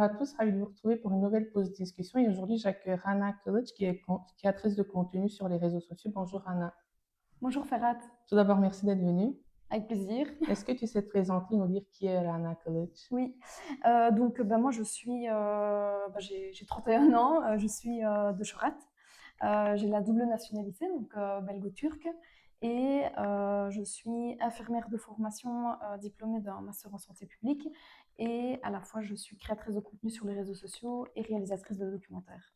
à tous, ravi de vous retrouver pour une nouvelle pause de discussion. Et aujourd'hui, j'accueille Rana Kılıç, qui est créatrice de contenu sur les réseaux sociaux. Bonjour Rana. Bonjour Ferhat, Tout d'abord, merci d'être venue. avec plaisir. Est-ce que tu sais te présenter et nous dire qui est Rana Kılıç? Oui, moi je suis, j'ai 31 ans, je suis de Chorat. J'ai la double nationalité, donc belgo-turque, et je suis infirmière de formation diplômée d'un master en santé publique, et à la fois je suis créatrice de contenu sur les réseaux sociaux et réalisatrice de documentaires.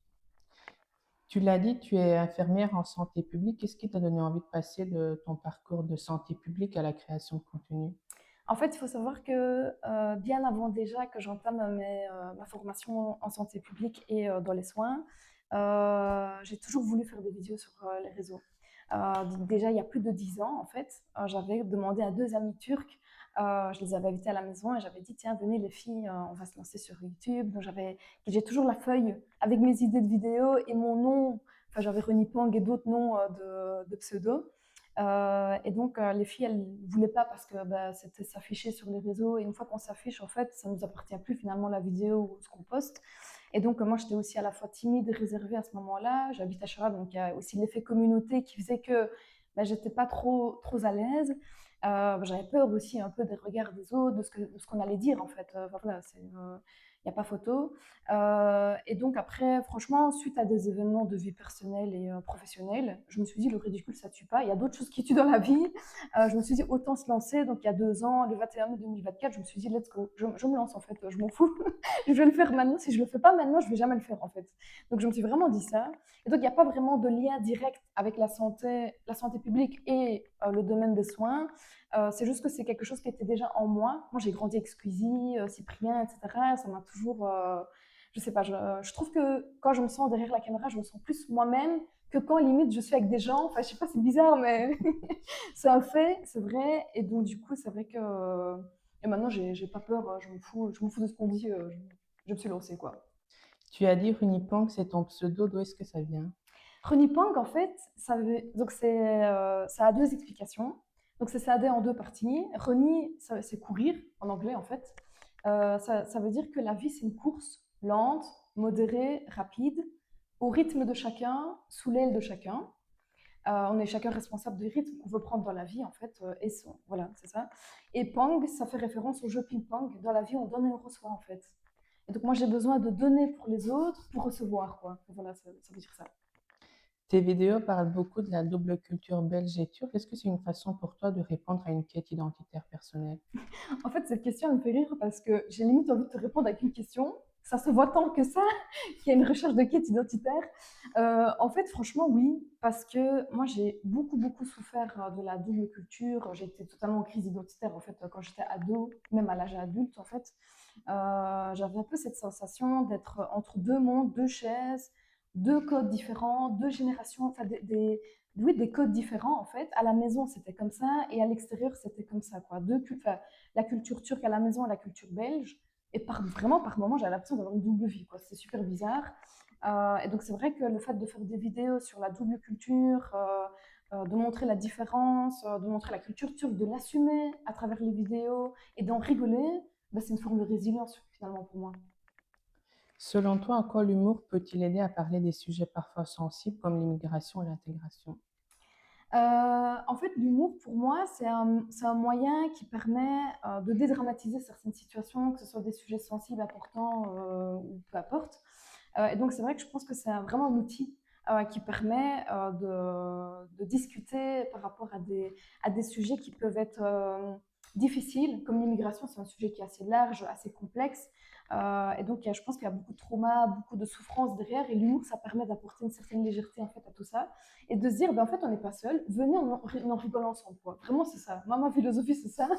Tu l'as dit, tu es infirmière en santé publique. Qu'est-ce qui t'a donné envie de passer de ton parcours de santé publique à la création de contenu? En fait, il faut savoir que bien avant déjà que j'entame ma formation en santé publique et dans les soins, j'ai toujours voulu faire des vidéos sur les réseaux. Déjà, il y a plus de 10 ans, en fait, j'avais demandé à deux amies turques, je les avais invitées à la maison et j'avais dit, tiens, venez les filles, on va se lancer sur YouTube. Donc, j'ai toujours la feuille avec mes idées de vidéos et mon nom, enfin, j'avais Renipang et d'autres noms de pseudo. Et donc, les filles, elles ne voulaient pas parce que c'était s'afficher sur les réseaux. Et une fois qu'on s'affiche, en fait, ça ne nous appartient plus finalement la vidéo ou ce qu'on poste. Et donc, moi, j'étais aussi à la fois timide et réservée à ce moment-là. J'habite à Chara, donc il y a aussi l'effet communauté qui faisait que j'étais pas trop à l'aise. J'avais peur aussi un peu des regards des autres, de ce qu'on allait dire en fait. Voilà, il n'y a pas photo. Et donc après, franchement, suite à des événements de vie personnelle et professionnelle, je me suis dit, le ridicule, ça tue pas. Il y a d'autres choses qui tuent dans la vie. Je me suis dit, autant se lancer. Donc il y a 2 ans, le 21 mai 2024, je me suis dit, let's go. Je me lance en fait, je m'en fous. Je vais le faire maintenant. Si je le fais pas maintenant, je vais jamais le faire en fait. Donc je me suis vraiment dit ça. Et donc il n'y a pas vraiment de lien direct avec la santé publique et le domaine des soins. C'est juste que c'est quelque chose qui était déjà en moi. Moi, j'ai grandi avec Squeezie, Cyprien, etc. Ça m'a toujours. Je sais pas, je trouve que quand je me sens derrière la caméra, je me sens plus moi-même que quand limite je suis avec des gens. Enfin, je sais pas, c'est bizarre, mais c'est un fait, c'est vrai. Et donc, du coup, c'est vrai que. Et maintenant, j'ai pas peur, je m'en fous de ce qu'on dit, je me suis lancée, quoi. Tu as dit Runipang, c'est ton pseudo. D'où est-ce que ça vient? Renipang, en fait, ça a deux explications. Donc, c'est scindé en deux parties. Reni, c'est courir en anglais, en fait. Ça veut dire que la vie, c'est une course lente, modérée, rapide, au rythme de chacun, sous l'aile de chacun. On est chacun responsable du rythme qu'on veut prendre dans la vie, en fait. Voilà, c'est ça. Et Pang, ça fait référence au jeu ping-pong. Dans la vie, on donne et on reçoit, en fait. Et donc, moi, j'ai besoin de donner pour les autres, pour recevoir, quoi. Voilà, ça veut dire ça. Tes vidéos parlent beaucoup de la double culture belge et turque. Est-ce que c'est une façon pour toi de répondre à une quête identitaire personnelle? En fait, cette question, elle me fait rire parce que j'ai limite envie de te répondre avec une question. Ça se voit tant que ça qu'il y a une recherche de quête identitaire. En fait, franchement, oui, parce que moi, j'ai beaucoup souffert de la double culture. J'ai été totalement en crise identitaire, en fait, quand j'étais ado, même à l'âge adulte, en fait. J'avais un peu cette sensation d'être entre deux mondes, deux chaises, deux codes différents, deux générations, enfin, oui, des codes différents, en fait. À la maison, c'était comme ça, et à l'extérieur, c'était comme ça, quoi. Enfin, la culture turque à la maison et la culture belge. Et vraiment, par moment, j'avais l'impression d'avoir une double vie, quoi. C'est super bizarre. Et donc, c'est vrai que le fait de faire des vidéos sur la double culture, de montrer la différence, de montrer la culture turque, de l'assumer à travers les vidéos et d'en rigoler, c'est une forme de résilience, finalement, pour moi. Selon toi, en quoi l'humour peut-il aider à parler des sujets parfois sensibles comme l'immigration et l'intégration? En fait, l'humour, pour moi, c'est un moyen qui permet de dédramatiser certaines situations, que ce soit des sujets sensibles, importants ou peu importe. Et donc, c'est vrai que je pense que c'est vraiment un outil qui permet de discuter par rapport à des sujets qui peuvent être difficiles, comme l'immigration, c'est un sujet qui est assez large, assez complexe. Et donc, je pense qu'il y a beaucoup de trauma, beaucoup de souffrance derrière, et l'humour, ça permet d'apporter une certaine légèreté en fait à tout ça et de se dire, en fait, on n'est pas seul, venez, on en rigole ensemble. Quoi. Vraiment, c'est ça. Moi, ma philosophie, c'est ça.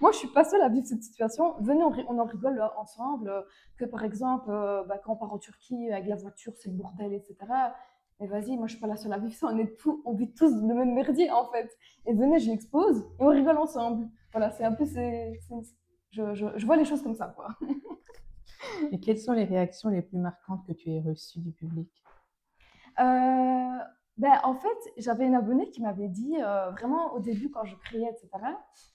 Moi, je suis pas seule à vivre cette situation. Venez, on en rigole ensemble. Que par exemple, quand on part en Turquie avec la voiture, c'est le bordel, etc. Mais vas-y, moi, je suis pas la seule à vivre ça. On vit tous le même merdier, en fait. Et venez, je l'expose et on rigole ensemble. Voilà, c'est un peu. Je vois les choses comme ça, quoi. Et quelles sont les réactions les plus marquantes que tu aies reçues du public? Euh, En fait, j'avais une abonnée qui m'avait dit, vraiment au début quand je créais, etc.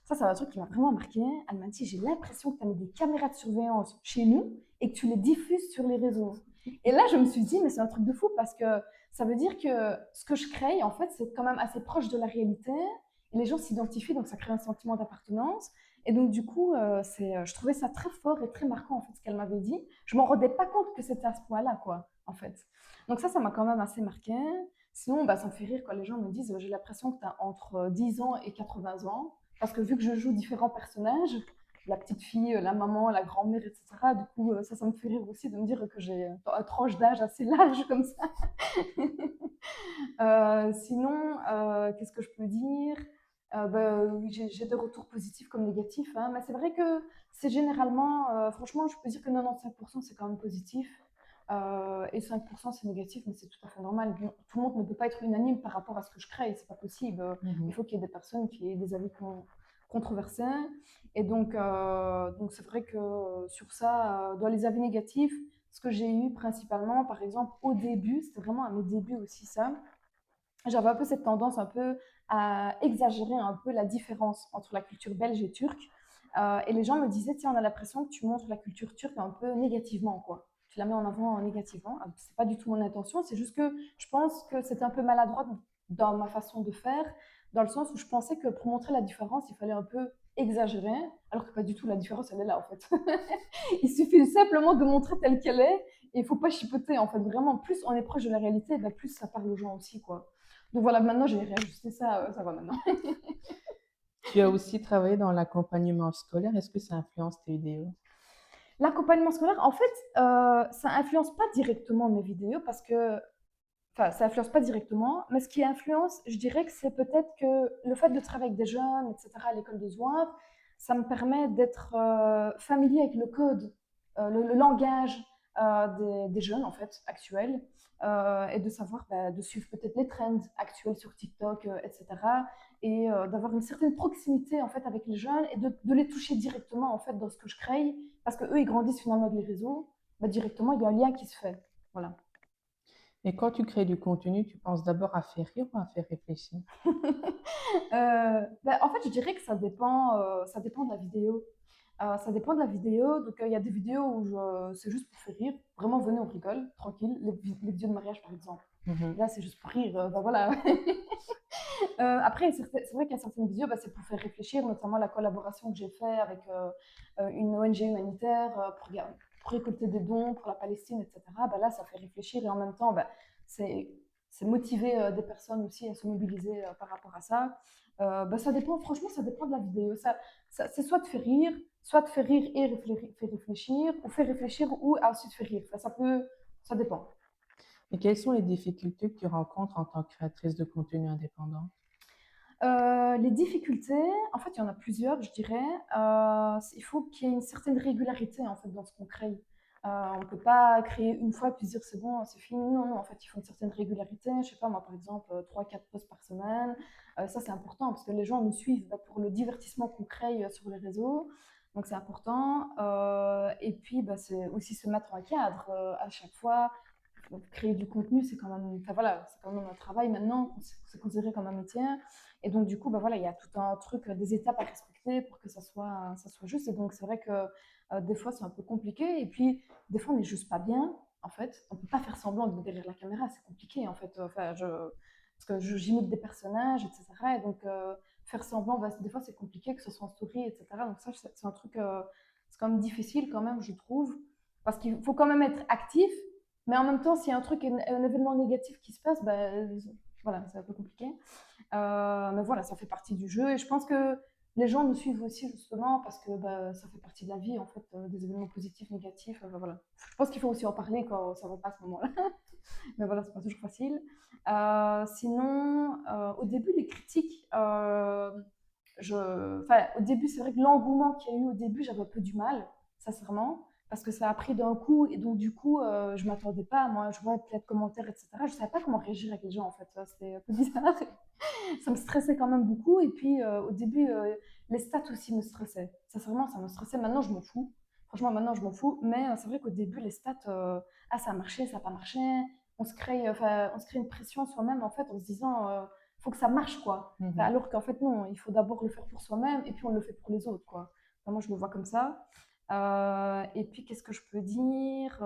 Ça, c'est un truc qui m'a vraiment marqué. Elle m'a dit, j'ai l'impression que tu as mis des caméras de surveillance chez nous et que tu les diffuses sur les réseaux. Et là, je me suis dit, mais c'est un truc de fou parce que ça veut dire que ce que je crée, en fait, c'est quand même assez proche de la réalité. Et les gens s'identifient, donc ça crée un sentiment d'appartenance. Et donc, du coup, je trouvais ça très fort et très marquant, en fait, ce qu'elle m'avait dit. Je m'en rendais pas compte que c'était à ce point-là, quoi, en fait. Donc ça m'a quand même assez marqué. Sinon, bah, ça me fait rire quand les gens me disent, j'ai l'impression que tu as entre 10 ans et 80 ans. Parce que vu que je joue différents personnages, la petite fille, la maman, la grand-mère, etc. Du coup, ça me fait rire aussi de me dire que j'ai un tranche d'âge assez large comme ça. Sinon, qu'est-ce que je peux dire? Bah, oui, j'ai des retours positifs comme négatifs, hein, mais c'est vrai que c'est généralement, franchement, je peux dire que 95% c'est quand même positif, et 5% c'est négatif, mais c'est tout à fait normal. Tout le monde ne peut pas être unanime par rapport à ce que je crée, c'est pas possible. Il faut qu'il y ait des personnes qui aient des avis controversés. Et donc c'est vrai que sur ça, dans les avis négatifs, ce que j'ai eu principalement, par exemple, au début, c'était vraiment à mes débuts aussi ça, j'avais un peu cette tendance un peu à exagérer un peu la différence entre la culture belge et turque. Et les gens me disaient, tiens, on a l'impression que tu montres la culture turque un peu négativement, quoi. Tu la mets en avant négativement. C'est pas du tout mon intention, c'est juste que je pense que c'était un peu maladroit dans ma façon de faire, dans le sens où je pensais que pour montrer la différence, il fallait un peu exagérer, alors que pas du tout, la différence, elle est là, en fait. Il suffit simplement de montrer telle qu'elle est, et il faut pas chipoter, en fait. Vraiment, plus on est proche de la réalité, ben plus ça parle aux gens aussi, quoi. Donc voilà, maintenant j'ai réajusté ça, ça va maintenant. Tu as aussi travaillé dans l'accompagnement scolaire. Est-ce que ça influence tes vidéos? L'accompagnement scolaire, en fait, ça influence pas directement mes vidéos parce que, enfin, ça influence pas directement, mais ce qui influence, je dirais que c'est peut-être que le fait de travailler avec des jeunes, etc., à l'école de Zouave, ça me permet d'être familier avec le code, le langage des jeunes, en fait, actuels, et de savoir, bah, de suivre peut-être les trends actuels sur TikTok, etc., et d'avoir une certaine proximité, en fait, avec les jeunes et de les toucher directement, en fait, dans ce que je crée, parce qu'eux, ils grandissent finalement avec les réseaux, bah, directement, il y a un lien qui se fait. Voilà. Et quand tu crées du contenu, tu penses d'abord à faire rire ou à faire réfléchir? Ben, en fait, je dirais que ça dépend de la vidéo. Ça dépend de la vidéo. Donc, il y a des vidéos où c'est juste pour faire rire. Vraiment, venez, on rigole, tranquille. Les vidéos de mariage, par exemple. Mhm. Là, c'est juste pour rire. Ben voilà. Après, c'est vrai qu'il y a certaines vidéos, bah, c'est pour faire réfléchir, notamment la collaboration que j'ai faite avec une ONG humanitaire pour récolter des dons pour la Palestine, etc. Bah, là, ça fait réfléchir et en même temps, bah, c'est c'est motiver des personnes aussi à se mobiliser par rapport à ça. Bah, ça dépend, franchement, ça dépend de la vidéo. C'est soit de faire rire, et faire réfléchir, ou faire réfléchir ou ensuite faire rire. Enfin, ça dépend. Et quelles sont les difficultés que tu rencontres en tant que créatrice de contenu indépendant? Les difficultés, en fait, il y en a plusieurs, je dirais. Il faut qu'il y ait une certaine régularité en fait dans ce qu'on crée. On ne peut pas créer une fois puis se dire c'est bon, c'est fini. Non, non, en fait, il faut une certaine régularité. Je sais pas, moi, par exemple, 3-4 posts par semaine. Ça, c'est important parce que les gens nous suivent bah, pour le divertissement qu'on crée sur les réseaux. Donc, c'est important. Et puis, bah, c'est aussi se mettre en cadre à chaque fois. Créer du contenu, c'est quand même, enfin, voilà, c'est quand même un travail maintenant, c'est considéré comme un métier. Et donc, du coup, bah, voilà, il y a tout un truc, des étapes à respecter pour que ça soit juste. Et donc, c'est vrai que des fois, c'est un peu compliqué. Et puis, des fois, on n'est juste pas bien, en fait. On ne peut pas faire semblant de derrière la caméra, c'est compliqué, en fait. Enfin, parce que j'imite des personnages, etc. Et donc, faire semblant, bah, des fois, c'est compliqué, que ce soit en story, etc. Donc, ça, c'est un truc, c'est quand même difficile, quand même, je trouve. Parce qu'il faut quand même être actif, mais en même temps, s'il y a un truc, un événement négatif qui se passe, bah, voilà, c'est un peu compliqué. Mais voilà, ça fait partie du jeu et je pense que les gens nous suivent aussi justement parce que bah, ça fait partie de la vie en fait, des événements positifs, négatifs. Voilà. Je pense qu'il faut aussi en parler quand ça va pas à ce moment-là. Mais voilà, c'est pas toujours facile. Sinon, au début, les critiques, au début, c'est vrai que l'engouement qu'il y a eu au début, j'avais un peu du mal, sincèrement, parce que ça a pris d'un coup et donc du coup, je m'attendais pas. Moi, je vois plein de commentaires, etc. Je savais pas comment réagir avec les gens en fait. C'était un peu bizarre. Ça me stressait quand même beaucoup. Et puis au début, les stats aussi me stressaient. Sincèrement, ça me stressait. Maintenant, je m'en fous. Franchement, maintenant, je m'en fous. Mais c'est vrai qu'au début, les stats, ah, ça a marché, ça n'a pas marché. On se crée une pression soi-même, en fait, en se disant, faut que ça marche, quoi. Mhm. Alors qu'en fait, non, il faut d'abord le faire pour soi-même et puis on le fait pour les autres, quoi. Enfin, moi, je le vois comme ça. Et puis, qu'est-ce que je peux dire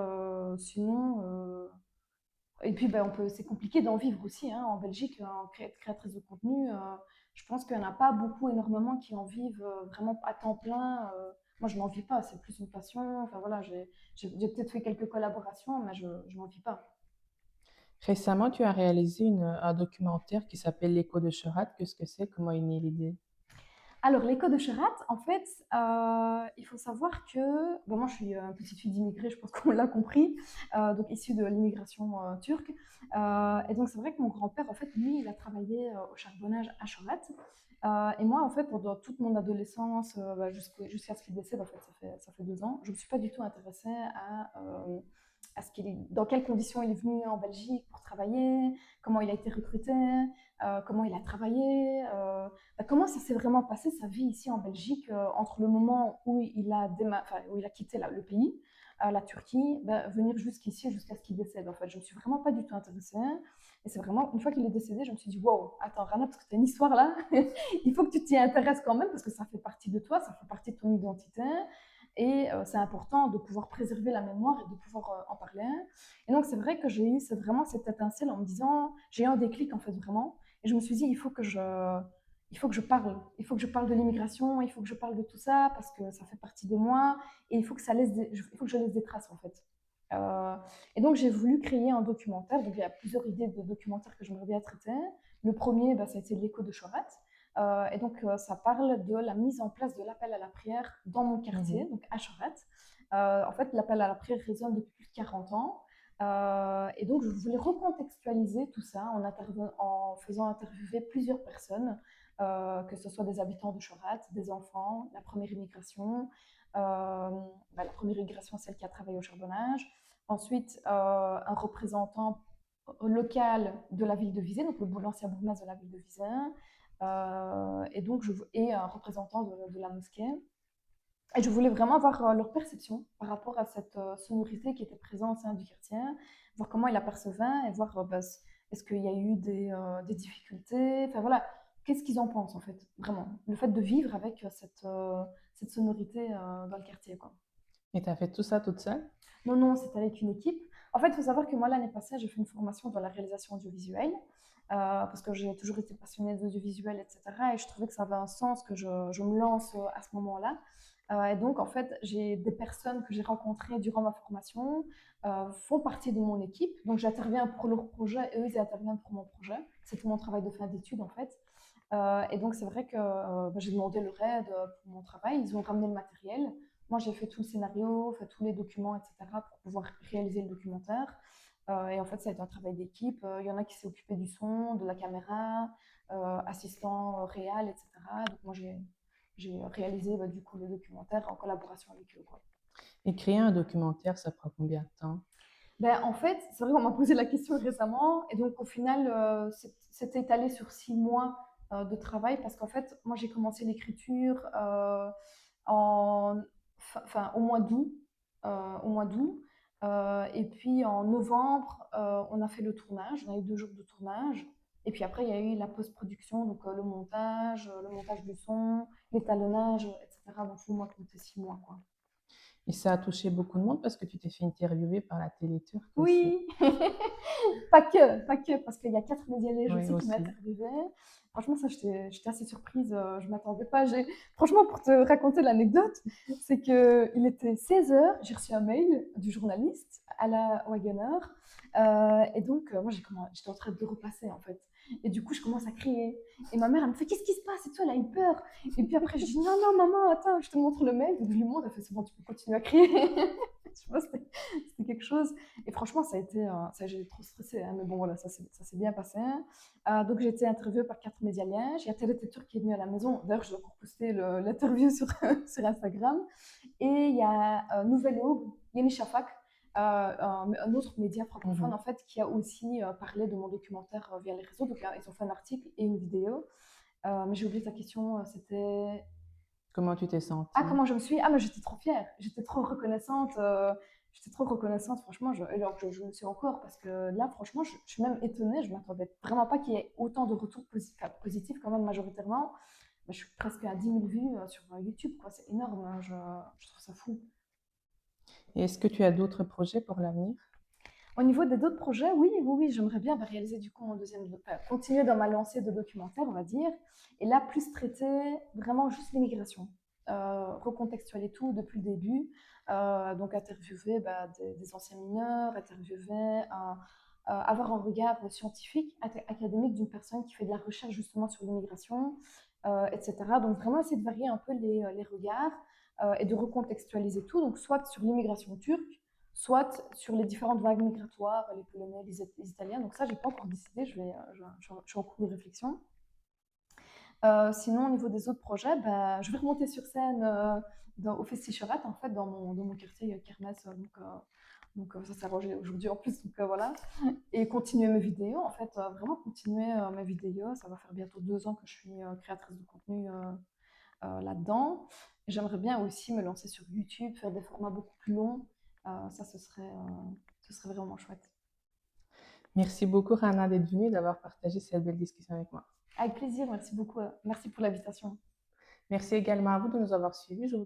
sinon et puis, ben, c'est compliqué d'en vivre aussi hein, en Belgique, en créatrice de contenu. Je pense qu'il n'y en a pas beaucoup, énormément, qui en vivent vraiment à temps plein. Moi, je n'en vis pas, c'est plus une passion. Enfin voilà, j'ai peut-être fait quelques collaborations, mais je n'en vis pas. Récemment, tu as réalisé un documentaire qui s'appelle L'écho de Cherat. Qu'est-ce que c'est? Comment est née l'idée? Alors, l'écho de Cherat, en fait, il faut savoir que bon, moi, je suis une petite fille d'immigrés, je pense qu'on l'a compris, donc issue de l'immigration turque. Et donc, c'est vrai que mon grand-père, en fait, lui, il a travaillé au charbonnage à Cherat. Et moi, en fait, pendant toute mon adolescence, bah, jusqu'à ce qu'il décède, en fait, ça fait 2 ans, je ne me suis pas du tout intéressée à dans quelles conditions il est venu en Belgique pour travailler, comment il a été recruté, comment il a travaillé. Comment ça s'est vraiment passé sa vie ici en Belgique entre le moment où où il a quitté le pays, la Turquie, venir jusqu'ici, jusqu'à ce qu'il décède en fait. Je me suis vraiment pas du tout intéressée. Et c'est vraiment, une fois qu'il est décédé, je me suis dit, wow, attends Rana, parce que tu as une histoire là, il faut que tu t'y intéresses quand même, parce que ça fait partie de toi, ça fait partie de ton identité. Et c'est important de pouvoir préserver la mémoire et de pouvoir en parler. Et donc c'est vrai que j'ai eu vraiment cette étincelle en me disant, j'ai eu un déclic en fait vraiment. Et je me suis dit, il faut que je parle. Il faut que je parle de l'immigration, il faut que je parle de tout ça parce que ça fait partie de moi et il faut que il faut que je laisse des traces en fait. Euh, et donc j'ai voulu créer un documentaire. Donc il y a plusieurs idées de documentaires que j'aimerais bien traiter. Le premier, bah, ça a été l'écho de Chorat. Et donc ça parle de la mise en place de l'appel à la prière dans mon quartier, Mhm. donc à Chorat. En fait, l'appel à la prière résonne depuis plus de 40 ans. Et donc, je voulais recontextualiser tout ça en faisant interviewer plusieurs personnes, que ce soit des habitants de Chorat, des enfants, la première immigration, la première immigration, celle qui a travaillé au charbonnage. Ensuite, un représentant local de la ville de Visé, donc l'ancien bourgmestre de la ville de Visé, et un représentant de la mosquée. Et je voulais vraiment avoir leur perception par rapport à cette sonorité qui était présente au sein du quartier, voir comment ils la percevaient et voir est-ce qu'il y a eu des difficultés. Enfin voilà, qu'est-ce qu'ils en pensent en fait, vraiment. Le fait de vivre avec cette sonorité dans le quartier, quoi. Et tu as fait tout ça toute seule? Non, non, c'était avec une équipe. En fait, il faut savoir que moi, l'année passée, j'ai fait une formation dans la réalisation audiovisuelle, parce que j'ai toujours été passionnée d'audiovisuel, etc. Et je trouvais que ça avait un sens que je me lance à ce moment-là. Et donc, en fait, j'ai des personnes que j'ai rencontrées durant ma formation font partie de mon équipe. Donc, j'interviens pour leur projet et eux, ils interviennent pour mon projet. C'est tout mon travail de fin d'études, en fait. Et donc, c'est vrai que j'ai demandé leur aide pour mon travail. Ils ont ramené le matériel. Moi, j'ai fait tout le scénario, fait tous les documents, etc., pour pouvoir réaliser le documentaire. Et en fait, ça a été un travail d'équipe. Il y en a qui s'est occupé du son, de la caméra, assistant réel, etc. Donc, moi, j'ai réalisé du coup le documentaire en collaboration avec eux, quoi. Et créer un documentaire, ça prend combien de temps? En fait, c'est vrai qu'on m'a posé la question récemment. Et donc, au final, c'était étalé sur 6 mois de travail parce qu'en fait, moi, j'ai commencé l'écriture en, au mois d'août. Au mois d'août. Et puis en novembre, on a fait le tournage. On a eu 2 jours de tournage. Et puis après, il y a eu la post-production, donc le montage du son, l'étalonnage, etc. Donc, il faut moi compter 6 mois, quoi. Et ça a touché beaucoup de monde parce que tu t'es fait interviewer par la télé turque aussi. Oui, pas que, parce qu'il y a 4 médias Oui, aussi qui aussi. m'interviewaient. Franchement, ça, j'étais assez surprise. Je ne m'attendais pas. Franchement, pour te raconter l'anecdote, c'est qu'il était 16 heures. J'ai reçu un mail du journaliste à la Wagoner. Et donc, moi, j'étais en train de repasser, en fait. Et du coup, je commence à crier. Et ma mère, elle me fait, qu'est-ce qui se passe? Et toi, elle a eu peur. Et puis après, je dis, non, non, maman, attends, je te montre le mail. Donc, je lui montre. Elle fait, c'est bon, tu peux continuer à crier. Je vois, c'était quelque chose. Et franchement, j'ai trop stressé, hein, mais bon, voilà, ça s'est bien passé. Donc, j'ai été interviewée par 4 médias lièges. Il y a Télétour qui est venu à la maison. D'ailleurs, je dois encore poster l'interview sur Instagram. Et il y a Nouvelle Aube, Yeni Shafak, un autre média francophone, Mhm. en fait, qui a aussi parlé de mon documentaire via les réseaux. Donc, ils ont fait un article et une vidéo. Mais j'ai oublié ta question, c'était Comment tu t'es ah, sentie? comment je me suis? Ah, mais j'étais trop fière, j'étais trop reconnaissante. J'étais trop reconnaissante, franchement. Alors je le suis encore parce que là, franchement, je suis même étonnée. Je ne m'attendais vraiment pas qu'il y ait autant de retours positifs, quand même, majoritairement. bah, je suis presque à 10 000 vues sur YouTube, quoi. C'est énorme, hein, je trouve ça fou. Et est-ce que tu as d'autres projets pour l'avenir? Au niveau des d'autres projets, oui, oui, oui, j'aimerais bien réaliser du coup continuer dans ma lancée de documentaire, on va dire, et là plus traiter vraiment juste l'immigration, recontextualiser tout depuis le début, donc interviewer des anciens mineurs, avoir un regard scientifique, académique d'une personne qui fait de la recherche justement sur l'immigration, etc. Donc vraiment essayer de varier un peu les regards et de recontextualiser tout, donc soit sur l'immigration turque, soit sur les différentes vagues migratoires, les Polonais, les Italiens. Donc ça, j'ai pas encore décidé, je suis en cours de réflexion. Sinon, au niveau des autres projets, bah, je vais remonter sur scène au Festichorat, en fait, dans mon quartier Kermesse. Ça s'est arrangé aujourd'hui en plus, donc voilà. Et continuer mes vidéos, en fait, vraiment continuer mes vidéos. Ça va faire bientôt 2 ans que je suis créatrice de contenu là-dedans. J'aimerais bien aussi me lancer sur YouTube, faire des formats beaucoup plus longs. Ça, ce serait vraiment chouette. Merci beaucoup, Rana, d'être venue et d'avoir partagé cette belle discussion avec moi. Avec plaisir, merci beaucoup. Merci pour l'invitation. Merci également à vous de nous avoir suivis. Je vous